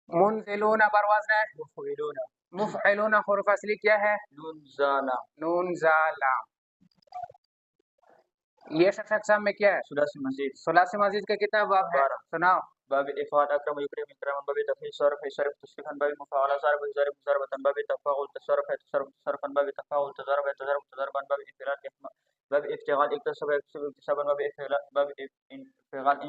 منزلون بر وزن مفعلون. مفعلون حروف اصلی کیا ہے؟ نون زالا. نون زا لام. یہ شخص اقسام میں کیا ہے؟ ثلاثی مزید. ثلاثی مزید کا کتنا باب ہے؟ 12. سناؤ. باب افعال اکرم یکرم اکراما، باب تفعیل صرف صرف تشریفا، باب مفاعلہ ضرب ضرب ضربۃ، باب تفاعل تصرف تصرف تصرفا، باب تفاعل تضرب تضرب تضربا، باب افعال باب افتعال اكتسب اكتسابا، باب افعال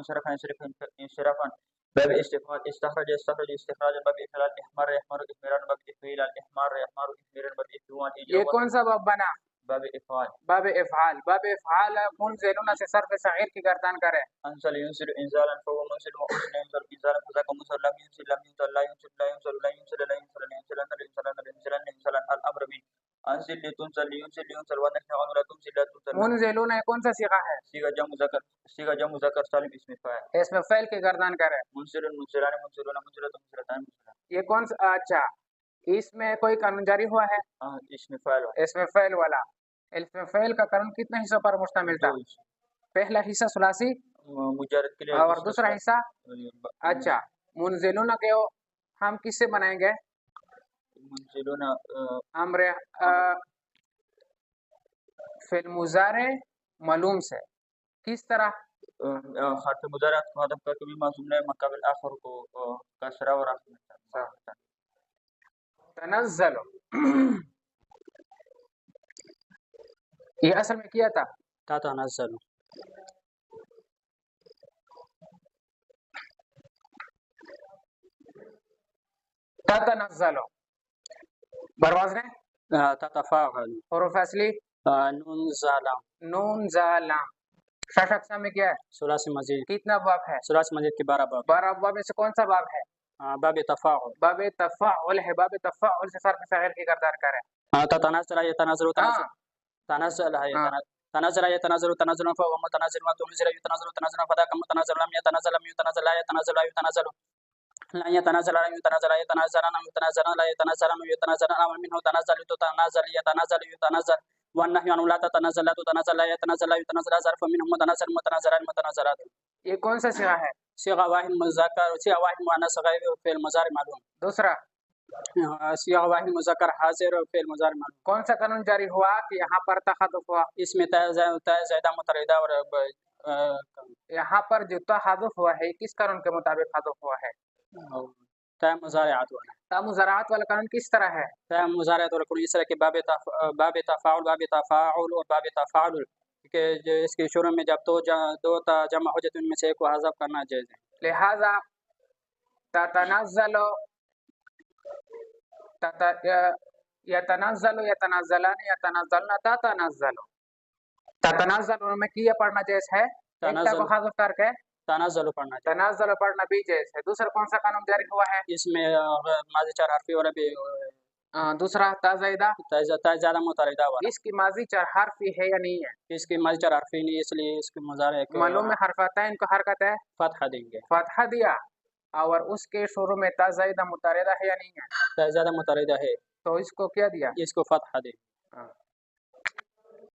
انصرف انصرف انصرافا، باب استفعال استخرج استخرج استخراجا، باب افعال احمر احمر احمرا، باب افعال الاحمار احمار احمرا، باب افعال. یہ کون سا باب بنا؟ باب افعال. باب افعال. باب افعال منزلون سے صرف صغیر کی گردان کرے. انزل ينزل انزالا فهو منزل وانزل ينزل انزالا فذاك منزل، لم ينزل لم ينزل لا ينزل لا ينزل لا ينزل لا ينزل لا ينزل لا ينزل لا ينزل الامر به. انزل لتنزل لينزل لينزل ونحن لا تنزل لا تنزل. منزلون کون سا صیغہ ہے؟ صیغہ جمع مذکر، صیغہ جمع مذکر سالم اسم فاعل. اس میں فعل کی گردان کرے. منزل منزلان منزلون منزلۃ منزلتان منزلان. یہ کون سا؟ اچھا اس میں کوئی قانون جاری ہوا ہے؟ اسم فاعل. اس میں فعل والا. اس میں فعل کا قانون کتنے حصوں پر مشتمل تھا؟ پہلا حصہ ثلاثی مجرد کے لیے، اور دوسرا حصہ. اچھا منزلون کے ہم کس سے بنائیں گے؟ منزلون امر فعل مضارع معلوم سے. کس طرح؟ حرف مضارع کو حذف کر کے بھی معصوم ہے، مقابل آخر کو کسرہ اور آخر تنزل. یہ اصل میں کیا تھا؟ تتنزل. تتنزل بروازن تتفاعل. حروف اصلی نون زالا. نون زا لام. شش اقسام میں کیا ہے؟ ثلاثی مزید. کتنا باب ہے؟ ثلاثی مزید کے 12 باب. 12 باب میں سے کون سا باب ہے؟ باب تفاعل. باب تفاعل ہے. باب تفاعل سے صرف صغیر کی گردان کرے. تتنزل يتنزل تنزل تنزل تنزل يتنزل تنزل فهو متنزل وتنزل يتنزل تنزل فذاك متنزل لم يتنزل لم يتنزل لا يتنزل لا يتنزل لا يتنزل لا يتنزل لا يتنزل لا يتنزل لا يتنزل لا يتنزل امر منه تنزل تتنزل يتنزل يتنزل والنهي عنه لا تتنزل لا تتنزل لا يتنزل لا يتنزل ظرف منه متنزل متنزلات متنزلات. یہ کون سا صیغہ ہے؟ صیغہ واحد مذکر، صیغہ واحد مؤنث غیر فعل مضارع معلوم. دوسرا صیغہ واحد مذکر حاضر فعل مضارع معلوم. کون سا قانون جاری ہوا کہ یہاں پر تحذف ہوا؟ اس میں تا زائدہ متردہ اور یہاں پر جو تحذف ہوا ہے کس قانون کے مطابق حذف ہوا ہے؟ تا مضارعات والا. تا مضارعات والا قانون کس طرح ہے؟ تا مضارعات والا قانون اس طرح کہ باب تفاعل باب تفاعل اور باب تفاعل کہ اس کے شروع میں جب دو جمع ہو جاتے ان میں سے ایک کو حذف کرنا جائز ہے. لہذا تتنزل یتنزل یتنزلان یتنزلن تتنزل. تتنزل میں کیا پڑھنا جائز ہے، ایک کو حذف کر کے تنزل پڑھنا جائز. تنزل پڑھنا بھی جائز ہے. دوسرا کون سا قانون جاری ہوا ہے؟ اس میں ماضی چار حرفی اور بھی دوسرا تا زائدہ زیادہ متردہ والا. اس کی ماضی چار حرفی ہے یا نہیں ہے؟ اس کی ماضی چار حرفی نہیں، اس لیے اس کی مضارع معلوم ہے حرفتین کو حرکت ہے فتح دیں گے. فتحہ دیا اور اس کے شروع میں تا زائدہ متردہ ہے یا نہیں ہے؟ تا زیادہ متردہ ہے تو اس کو کیا دیا؟ اس کو فتح دیں.